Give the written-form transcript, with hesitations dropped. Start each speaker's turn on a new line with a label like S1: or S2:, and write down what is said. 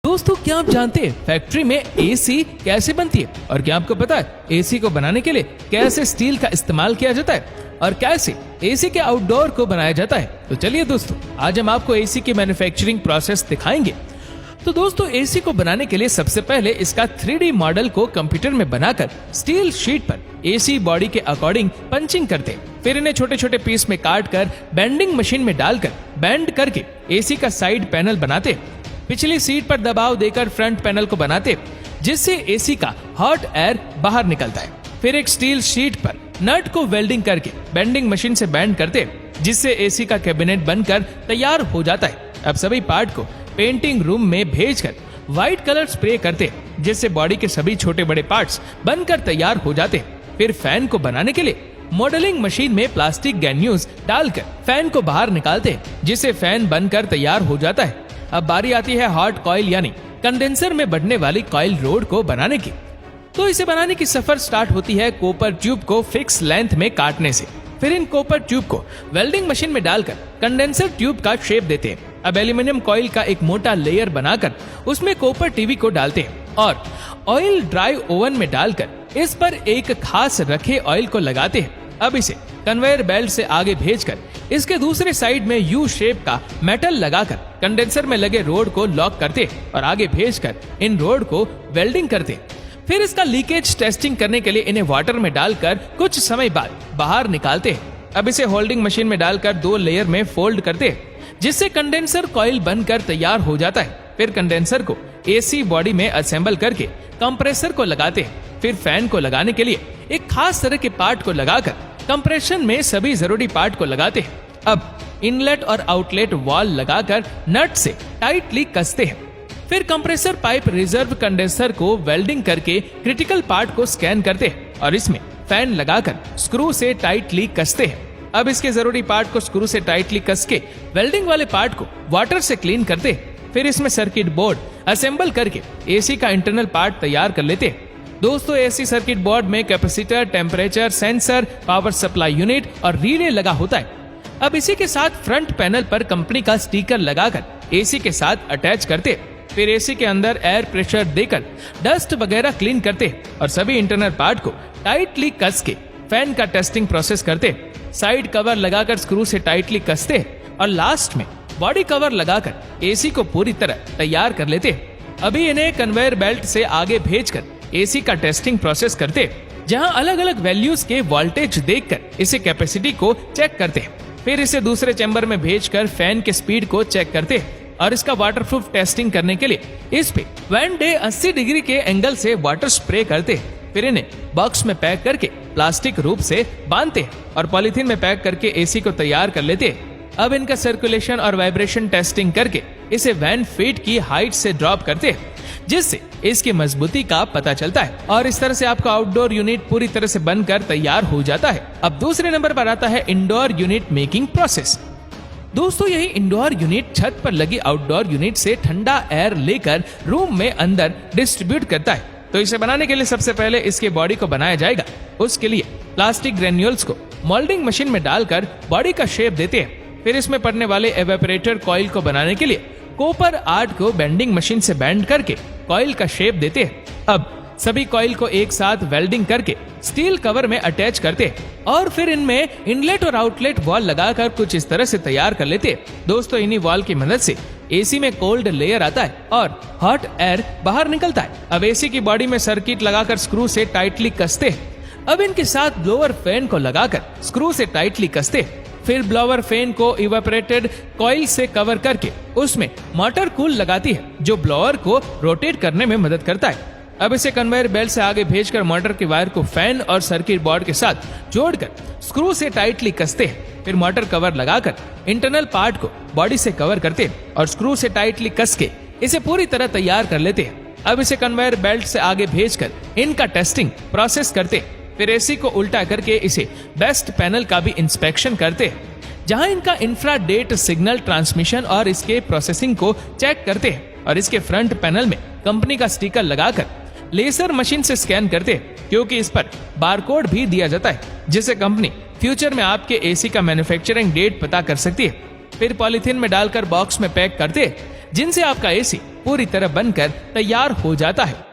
S1: दोस्तों, क्या आप जानते हैं फैक्ट्री में एसी कैसे बनती है? और क्या आपको पता है एसी को बनाने के लिए कैसे स्टील का इस्तेमाल किया जाता है और कैसे एसी के आउटडोर को बनाया जाता है? तो चलिए दोस्तों, आज हम आपको एसी की मैन्युफैक्चरिंग प्रोसेस दिखाएंगे। तो दोस्तों, एसी को बनाने के लिए सबसे पहले इसका 3D मॉडल को कंप्यूटर में बनाकर स्टील शीट पर एसी बॉडी के अकॉर्डिंग पंचिंग करते हैं। फिर इन्हें छोटे छोटे पीस में काट कर बेंडिंग मशीन में डालकर बेंड करके एसी का साइड पैनल बनाते हैं। पिछली सीट पर दबाव देकर फ्रंट पैनल को बनाते, जिससे एसी का हॉट एयर बाहर निकलता है। फिर एक स्टील शीट पर नट को वेल्डिंग करके बेंडिंग मशीन से बेंड करते, जिससे एसी का कैबिनेट बनकर तैयार हो जाता है। अब सभी पार्ट को पेंटिंग रूम में भेजकर व्हाइट कलर स्प्रे करते, जिससे बॉडी के सभी छोटे बड़े पार्ट्स बनकर तैयार हो जाते। फिर फैन को बनाने के लिए मॉडलिंग मशीन में प्लास्टिक ग्रेन्यूल्स डालकर फैन को बाहर निकालते, जिससे फैन बनकर तैयार हो जाता है। अब बारी आती है हॉट कॉइल यानी कंडेंसर में बढ़ने वाली कॉइल रोड को बनाने की। तो इसे बनाने की सफर स्टार्ट होती है कॉपर ट्यूब को फिक्स लेंथ में काटने से। फिर इन कॉपर ट्यूब को वेल्डिंग मशीन में डालकर कंडेंसर ट्यूब का शेप देते हैं। अब एल्यूमिनियम कॉइल का एक मोटा लेयर बनाकर उसमें कॉपर टीवी को डालते हैं और ऑयल ड्राई ओवन में डालकर इस पर एक खास रखे ऑयल को लगाते हैं। अब इसे कन्वेयर बेल्ट से आगे भेजकर इसके दूसरे साइड में यू शेप का मेटल लगाकर कंडेंसर में लगे रोड को लॉक करते और आगे भेजकर इन रोड को वेल्डिंग करते। फिर इसका लीकेज टेस्टिंग करने के लिए इन्हें वाटर में डालकर कुछ समय बाद बाहर निकालते हैं। अब इसे होल्डिंग मशीन में डालकर 2 लेयर में फोल्ड करते, जिससे कंडेंसर कॉइल बनकर तैयार हो जाता है। फिर कंडेंसर को एसी बॉडी में असेंबल करके कंप्रेसर को लगाते हैं। फिर फैन को लगाने के लिए एक खास तरह के पार्ट को लगाकर कंप्रेशन में सभी जरूरी पार्ट को लगाते हैं। अब इनलेट और आउटलेट वॉल लगाकर नट से टाइटली कसते हैं। फिर कंप्रेसर पाइप रिजर्व कंडेंसर को वेल्डिंग करके क्रिटिकल पार्ट को स्कैन करते हैं और इसमें फैन लगाकर स्क्रू से टाइटली कसते हैं। अब इसके जरूरी पार्ट को स्क्रू से टाइटली कस के वेल्डिंग वाले पार्ट को वाटर से क्लीन करते हैं। फिर इसमें सर्किट बोर्ड असेंबल करके एसी का इंटरनल पार्ट तैयार कर लेते हैं। दोस्तों, एसी सर्किट बोर्ड में capacitor, temperature sensor, power supply unit और रिले लगा होता है। अब इसी के साथ फ्रंट पैनल पर कंपनी का स्टिकर लगाकर एसी के साथ अटैच करते। फिर एसी के अंदर एयर प्रेशर देकर डस्ट वगैरह क्लीन करते और सभी इंटरनल पार्ट को टाइटली कस के फैन का टेस्टिंग प्रोसेस करते। साइड कवर लगाकर स्क्रू से टाइटली कसते और लास्ट में बॉडी कवर लगाकर एसी को पूरी तरह तैयार कर लेते। अभी इन्हें कन्वेयर बेल्ट से आगे भेजकर एसी का टेस्टिंग प्रोसेस करते, जहां अलग अलग वैल्यूज के वोल्टेज देखकर इसे कैपेसिटी को चेक करते। फिर इसे दूसरे चैम्बर में भेजकर फैन के स्पीड को चेक करते और इसका वाटरप्रूफ टेस्टिंग करने के लिए इस पे वन डे 80 डिग्री के एंगल से वाटर स्प्रे करते। फिर इन्हें बॉक्स में पैक करके प्लास्टिक रूप से बांधते और पॉलिथीन में पैक करके एसी को तैयार कर लेते। अब इनका सर्कुलेशन और वाइब्रेशन टेस्टिंग करके इसे 1 फीट की हाइट से ड्रॉप करते, जिससे इसकी मजबूती का पता चलता है और इस तरह से आपका आउटडोर यूनिट पूरी तरह से बनकर तैयार हो जाता है। अब दूसरे नंबर पर आता है इंडोर यूनिट मेकिंग प्रोसेस। दोस्तों, यही इंडोर यूनिट छत पर लगी आउटडोर यूनिट से ठंडा एयर लेकर रूम में अंदर डिस्ट्रीब्यूट करता है। तो इसे बनाने के लिए सबसे पहले इसके बॉडी को बनाया जाएगा। उसके लिए प्लास्टिक ग्रेन्यूल्स को मोल्डिंग मशीन में डालकर बॉडी का शेप देते हैं। फिर इसमें पड़ने वाले एवेपोरेटर कॉइल को बनाने के लिए कॉपर आर्ट को बेंडिंग मशीन से बेंड करके कॉइल का शेप देते हैं। अब सभी कॉइल को एक साथ वेल्डिंग करके स्टील कवर में अटैच करते और फिर इनमें इनलेट और आउटलेट वॉल लगाकर कुछ इस तरह से तैयार कर लेते। दोस्तों, इन्हीं वॉल की मदद से एसी में कोल्ड लेयर आता है और हॉट एयर बाहर निकलता है। अब एसी की बॉडी में सर्किट लगाकर स्क्रू से टाइटली कसते। अब इनके साथ ब्लोअर फैन को लगाकर स्क्रू से टाइटली कसते। फिर ब्लोअर फैन को इवेपोरेटेड कॉइल से कवर करके उसमें मोटर कूल लगाती है, जो ब्लोअर को रोटेट करने में मदद करता है। अब इसे कन्वेयर बेल्ट से आगे भेजकर मोटर के वायर को फैन और सर्किट बोर्ड के साथ जोड़कर स्क्रू से टाइटली कसते हैं। फिर मोटर कवर लगाकर इंटरनल पार्ट को बॉडी से कवर करते और स्क्रू से टाइटली कस के इसे पूरी तरह तैयार कर लेते हैं। अब इसे कन्वेयर बेल्ट से आगे भेजकर इनका टेस्टिंग प्रोसेस करते। फिर एसी को उल्टा करके इसे बेस्ट पैनल का भी इंस्पेक्शन करते, जहां इनका इंफ्रारेड सिग्नल ट्रांसमिशन और इसके प्रोसेसिंग को चेक करते हैं और इसके फ्रंट पैनल में कंपनी का स्टिकर लगाकर लेजर मशीन से स्कैन करते, क्योंकि इस पर बारकोड भी दिया जाता है, जिससे कंपनी फ्यूचर में आपके एसी का मैन्युफैक्चरिंग डेट पता कर सकती है। फिर पॉलिथीन में डालकर बॉक्स में पैक करते, जिनसे आपका एसी पूरी तरह बनकर तैयार हो जाता है।